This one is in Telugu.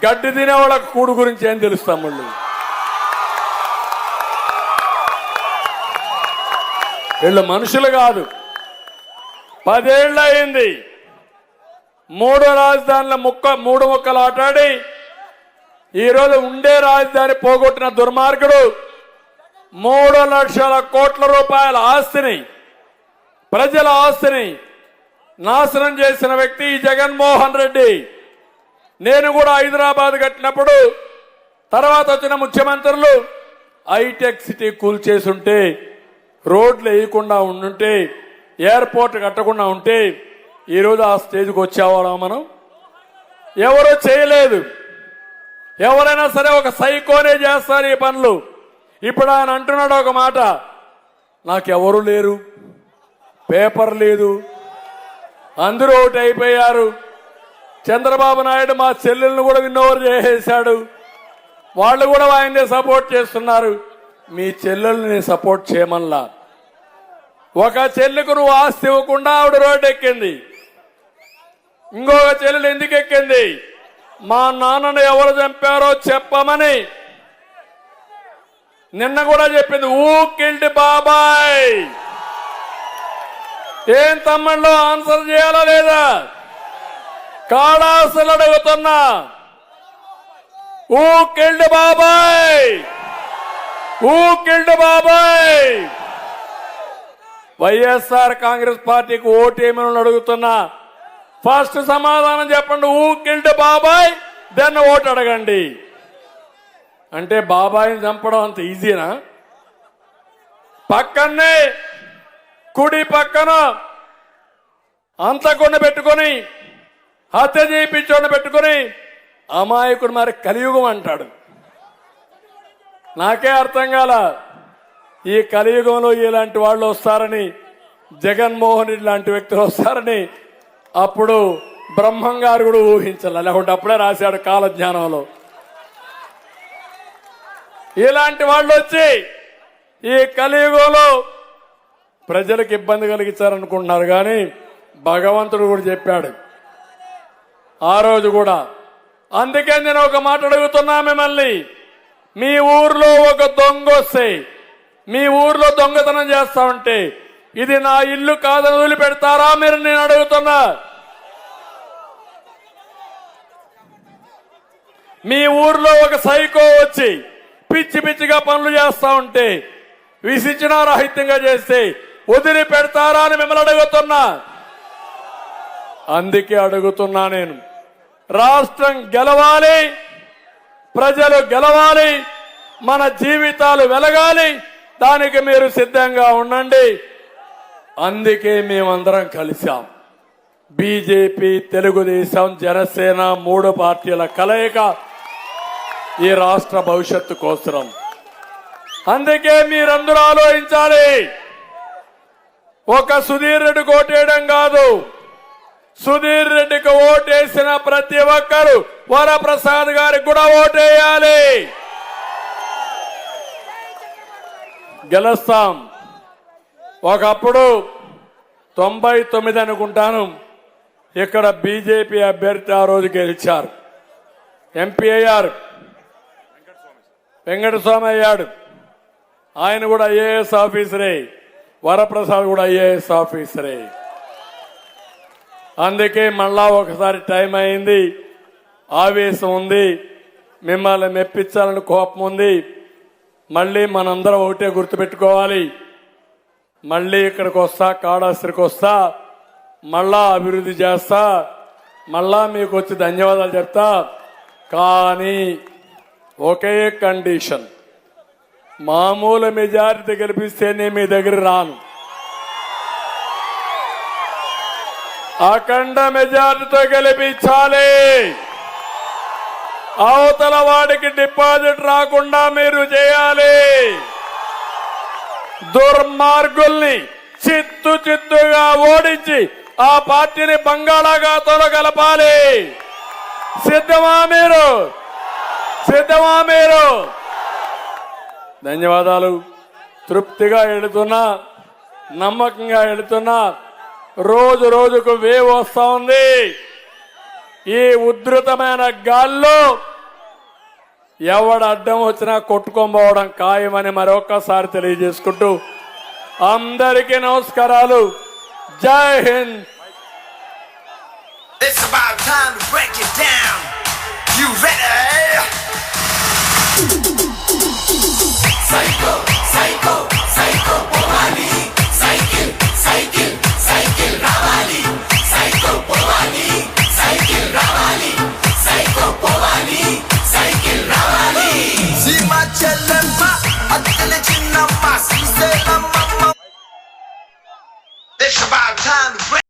గడ్డి తినే వాళ్ళకి కూడు గురించి ఏం తెలుస్తాం వాళ్ళు. వీళ్ళు మనుషులు కాదు. 10 ఏళ్ళు అయింది మూడు రాజధానుల మూడు ముక్కలు ఆటాడి ఈరోజు ఉండే రాజధాని పోగొట్టిన దుర్మార్గుడు 3 లక్షల కోట్ల రూపాయల ఆస్తిని, ప్రజల ఆస్తిని నాశనం చేసిన వ్యక్తి జగన్మోహన్ రెడ్డి. నేను కూడా హైదరాబాద్ కట్టినప్పుడు తర్వాత వచ్చిన ముఖ్యమంత్రులు హైటెక్ సిటీ కూల్చేసుంటే, రోడ్లు వేయకుండా ఉండుంటే, ఎయిర్పోర్ట్ కట్టకుండా ఉంటే ఈరోజు ఆ స్టేజ్కి వచ్చేవాళ్ళం మనం. ఎవరూ చేయలేదు. ఎవరైనా సరే ఒక సైకోనే చేస్తారు ఈ పనులు. ఇప్పుడు ఆయన అంటున్నాడు ఒక మాట, నాకెవరు లేరు, పేపర్ లేదు, అందరూ ఒకటి అయిపోయారు. చంద్రబాబు నాయుడు మా చెల్లెలను కూడా విన్నోవర్ చేసేశాడు, వాళ్ళు కూడా ఆయన్ని సపోర్ట్ చేస్తున్నారు. మీ చెల్లెల్ని సపోర్ట్ చేయమల్లా. ఒక చెల్లికి నువ్వు ఆస్తి ఇవ్వకుండా ఆవిడ రోడ్డు ఎక్కింది. ఇంకొక చెల్లెలు ఎందుకు ఎక్కింది? మా నాన్నను ఎవరు చంపారో చెప్పమని నిన్న కూడా చెప్పింది. కిల్డ్ బాబాయ్. ఏం తమ్ముళ్ళు ఆన్సర్ చేయాలా లేదా? కాళాసులు అడుగుతున్నా. కిల్డ్ బాబాయ్, కిల్డ్ బాబాయ్. వైఎస్ఆర్ కాంగ్రెస్ పార్టీకి ఓటేమని అడుగుతున్నా. ఫస్ట్ సమాధానం చెప్పండి. కిల్డ్ బాబాయ్, దెన్ ఓటు అడగండి. అంటే బాబాయిని చంపడం అంత ఈజీనా? పక్కనే కుడి పక్కన అంతకుండా పెట్టుకొని, హత్య చేయించోడిని పెట్టుకొని అమాయకుడు మరి కలియుగం అంటాడు. నాకే అర్థం కాల. ఈ కలియుగంలో ఇలాంటి వాళ్ళు వస్తారని, జగన్మోహన్ రెడ్డి లాంటి వ్యక్తులు వస్తారని అప్పుడు బ్రహ్మం గారు కూడా ఊహించాల. లేకుంటే అప్పుడే రాశాడు కాలజ్ఞానంలో. ఇలాంటి వాళ్ళు వచ్చి ఈ కలియుగంలో ప్రజలకు ఇబ్బంది కలిగించారనుకుంటున్నారు. కానీ భగవంతుడు కూడా చెప్పాడు ఆ రోజు కూడా. అందుకే నేను ఒక మాట అడుగుతున్నా మిమ్మల్ని. మీ ఊర్లో ఒక దొంగ వస్తే, మీ ఊర్లో దొంగతనం చేస్తా ఉంటే, ఇది నా ఇల్లు కాదని వదిలిపెడతారా మీరు? నేను అడుగుతున్నా. మీ ఊర్లో ఒక సైకో వచ్చి పిచ్చి పిచ్చిగా పనులు చేస్తా ఉంటే, విసిచన రాహిత్యంగా చేస్తే వదిలిపెడతారా అని మిమ్మల్ని అడుగుతున్నా. అందుకే అడుగుతున్నా నేను. రాష్ట్రం గెలవాలి, ప్రజలు గెలవాలి, మన జీవితాలు వెలగాలి. దానికి మీరు సిద్ధంగా ఉండండి. అందుకే మేమందరం కలిశాం. బీజేపీ, తెలుగుదేశం, జనసేన 3 పార్టీల కలయిక ఈ రాష్ట్ర భవిష్యత్తు కోసం. అందుకే మీరందరూ ఆలోచించాలి. ఒక సుధీర్ రెడ్డికి ఓటేయడం కాదు, సుధీర్ రెడ్డికి ఓటేసిన ప్రతి ఒక్కరు వరప్రసాద్ గారికి కూడా ఓటేయాలి. గెలుస్తాం. ఒకప్పుడు 99 అనుకుంటాను ఇక్కడ బీజేపీ అభ్యర్థి ఆ రోజు గెలిచారు. ఎంపీ అయ్యారు, వెంకటస్వామి అయ్యాడు. ఆయన కూడా ఐఏఎస్ ఆఫీసరే, వరప్రసాద్ కూడా ఐఏఎస్ ఆఫీసరే. అందుకే మళ్ళా ఒకసారి టైం అయింది, ఆవేశం ఉంది, మిమ్మల్ని మెప్పించాలని కోపం ఉంది. మళ్ళీ మనందరం ఒకటే గుర్తుపెట్టుకోవాలి. మళ్ళీ ఇక్కడికి వస్తా, కాళాస్త్రికి వస్తా, మళ్ళా అభివృద్ధి చేస్తా, మళ్ళా మీకు వచ్చి ధన్యవాదాలు చెప్తా. కానీ ఒకే కండిషన్, మామూలు మెజారిటీ గెలిపిస్తేనే మీ దగ్గర రాను. అఖండ మెజారిటీతో గెలిపించాలి. అవతల వాడికి డిపాజిట్ రాకుండా మీరు చేయాలి. దుర్మార్గుల్ని చిత్తుగా ఓడించి ఆ పార్టీని బంగాళాఖాతంలో కలపాలి. సిద్ధమా మీరు? సిద్ధమా మీరు? ధన్యవాదాలు. తృప్తిగా వెళుతున్నా, నమ్మకంగా వెళుతున్నా. రోజు రోజుకు వేవ్ వస్తా ఉంది. ఈ ఉధృతమైన గాల్లో ఎవడు అడ్డం వచ్చినా కొట్టుకోబోవడం ఖాయమని మరొకసారి తెలియజేసుకుంటూ అందరికీ నమస్కారాలు. జై Hind. It's about time to break it down. You ready?